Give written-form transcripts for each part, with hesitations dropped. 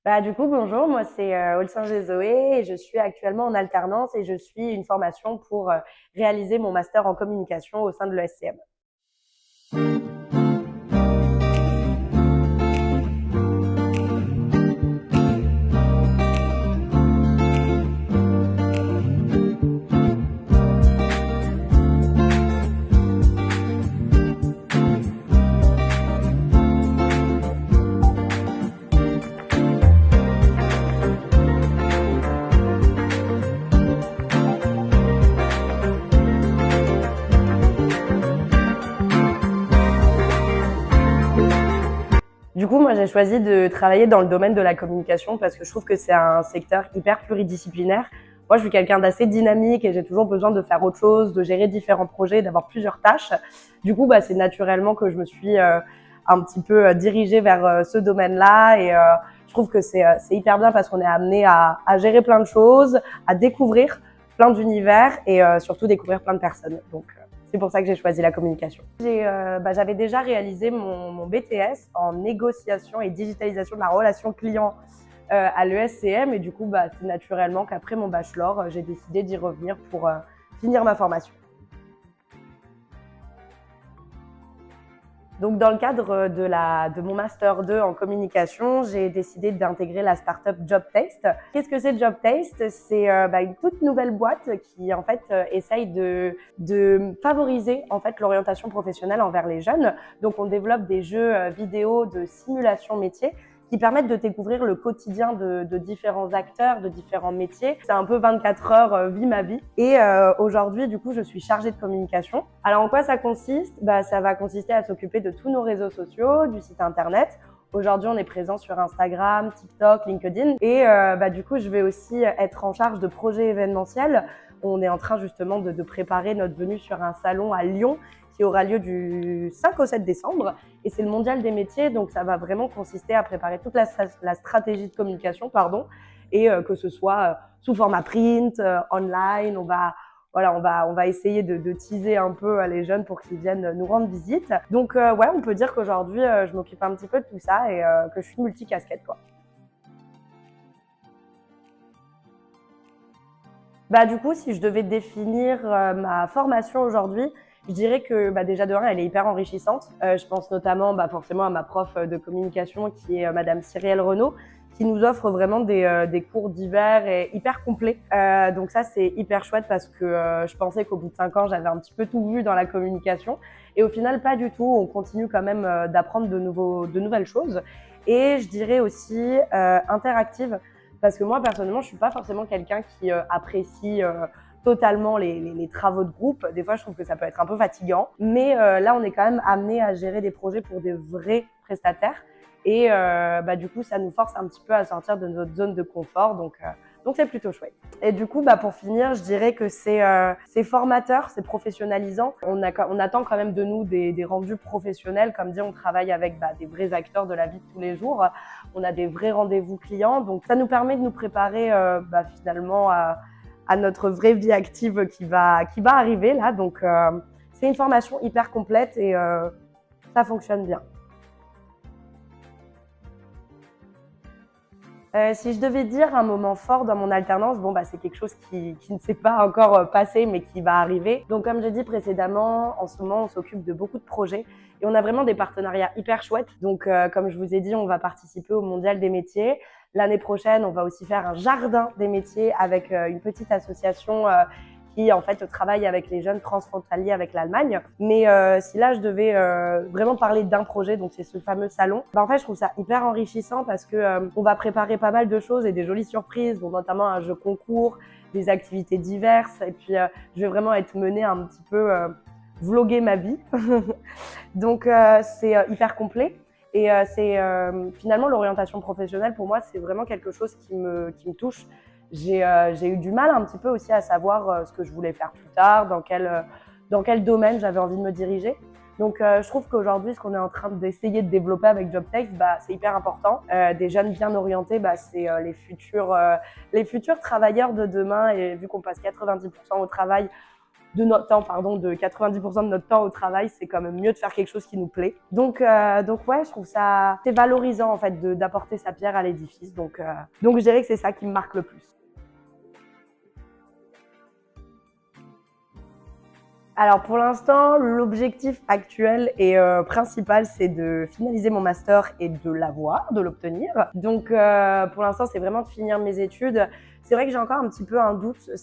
Du coup, bonjour, moi c'est Olsenge Zoé et je suis actuellement en alternance et je suis une formation pour réaliser mon master en communication au sein de l'ESCM. Du coup, moi j'ai choisi de travailler dans le domaine de la communication parce que je trouve que c'est un secteur hyper pluridisciplinaire. Moi, je suis quelqu'un d'assez dynamique et j'ai toujours besoin de faire autre chose, de gérer différents projets, d'avoir plusieurs tâches. Du coup, c'est naturellement que je me suis un petit peu dirigée vers ce domaine-là et je trouve que c'est hyper bien parce qu'on est amené à gérer plein de choses, à découvrir plein d'univers et surtout découvrir plein de personnes. Donc, c'est pour ça que j'ai choisi la communication. J'avais déjà réalisé mon BTS en négociation et digitalisation de la relation client à l'ESCM et du coup, c'est naturellement qu'après mon bachelor, j'ai décidé d'y revenir pour finir ma formation. Donc, dans le cadre de mon Master 2 en communication, j'ai décidé d'intégrer la startup JobTaste. Qu'est-ce que c'est JobTaste? C'est une toute nouvelle boîte qui, en fait, essaye de favoriser, en fait, l'orientation professionnelle envers les jeunes. Donc, on développe des jeux vidéo de simulation métier qui permettent de découvrir le quotidien de différents acteurs, de différents métiers. C'est un peu 24 heures vie ma vie. Et aujourd'hui, du coup, je suis chargée de communication. Alors, en quoi ça consiste? Ça va consister à s'occuper de tous nos réseaux sociaux, du site internet. Aujourd'hui, on est présent sur Instagram, TikTok, LinkedIn. Et du coup, je vais aussi être en charge de projets événementiels. On est en train justement de préparer notre venue sur un salon à Lyon qui aura lieu du 5 au 7 décembre. Et c'est le mondial des métiers, donc ça va vraiment consister à préparer toute la stratégie de communication, et que ce soit sous format print, online. On va essayer de teaser un peu les jeunes pour qu'ils viennent nous rendre visite. Donc ouais, on peut dire qu'aujourd'hui, je m'occupe un petit peu de tout ça et que je suis multicasquette, quoi. Du coup, si je devais définir ma formation aujourd'hui, je dirais que déjà de un, elle est hyper enrichissante. Je pense notamment forcément à ma prof de communication qui est Madame Cyrielle Renaud, qui nous offre vraiment des cours divers et hyper complets. Donc ça, c'est hyper chouette parce que je pensais qu'au bout de 5 ans, j'avais un petit peu tout vu dans la communication. Et au final, pas du tout. On continue quand même d'apprendre de nouvelles choses. Et je dirais aussi interactive. Parce que moi, personnellement, je suis pas forcément quelqu'un qui apprécie totalement les travaux de groupe. Des fois, je trouve que ça peut être un peu fatigant. Mais là, on est quand même amené à gérer des projets pour des vrais prestataires. Et du coup, ça nous force un petit peu à sortir de notre zone de confort. Donc c'est plutôt chouette. Et du coup, pour finir, je dirais que c'est formateur, c'est professionnalisant. On attend quand même de nous des rendus professionnels. Comme dit, on travaille avec des vrais acteurs de la vie de tous les jours. On a des vrais rendez-vous clients. Donc ça nous permet de nous préparer finalement à notre vraie vie active qui va arriver là. Donc c'est une formation hyper complète et ça fonctionne bien. Si je devais dire un moment fort dans mon alternance, c'est quelque chose qui ne s'est pas encore passé, mais qui va arriver. Donc, comme j'ai dit précédemment, en ce moment, on s'occupe de beaucoup de projets et on a vraiment des partenariats hyper chouettes. Donc, comme je vous ai dit, on va participer au Mondial des métiers. L'année prochaine, on va aussi faire un jardin des métiers avec une petite association qui en fait travaille avec les jeunes transfrontaliers avec l'Allemagne. Mais si là je devais vraiment parler d'un projet, donc c'est ce fameux salon, en fait je trouve ça hyper enrichissant parce que on va préparer pas mal de choses et des jolies surprises, donc notamment un jeu concours, des activités diverses, et puis je vais vraiment être menée un petit peu vloguer ma vie. Donc c'est hyper complet. Et c'est finalement l'orientation professionnelle pour moi, c'est vraiment quelque chose qui me touche. J'ai eu du mal un petit peu aussi à savoir ce que je voulais faire plus tard, dans quel domaine j'avais envie de me diriger. Donc je trouve qu'aujourd'hui, ce qu'on est en train d'essayer de développer avec JobText, c'est hyper important. Des jeunes bien orientés, c'est les futurs travailleurs de demain. Et vu qu'on passe 90% au travail, de notre temps, pardon, de 90% de notre temps au travail, c'est quand même mieux de faire quelque chose qui nous plaît. Donc ouais, je trouve ça c'est valorisant en fait d'apporter sa pierre à l'édifice. Donc je dirais que c'est ça qui me marque le plus. Alors pour l'instant, l'objectif actuel et principal, c'est de finaliser mon master et de l'avoir, de l'obtenir. Donc pour l'instant, c'est vraiment de finir mes études. C'est vrai que j'ai encore un petit peu un doute sur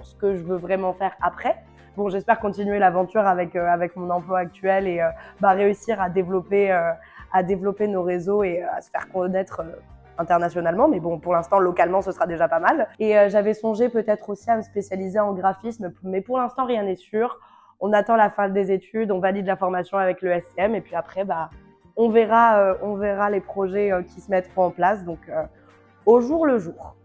ce que je veux vraiment faire après. Bon, j'espère continuer l'aventure avec mon emploi actuel et réussir à développer nos réseaux et à se faire connaître internationalement, mais bon, pour l'instant, localement, ce sera déjà pas mal. Et j'avais songé peut-être aussi à me spécialiser en graphisme, mais pour l'instant, rien n'est sûr. On attend la fin des études, on valide la formation avec le SCM, et puis après, on verra les projets qui se mettront en place, donc au jour le jour.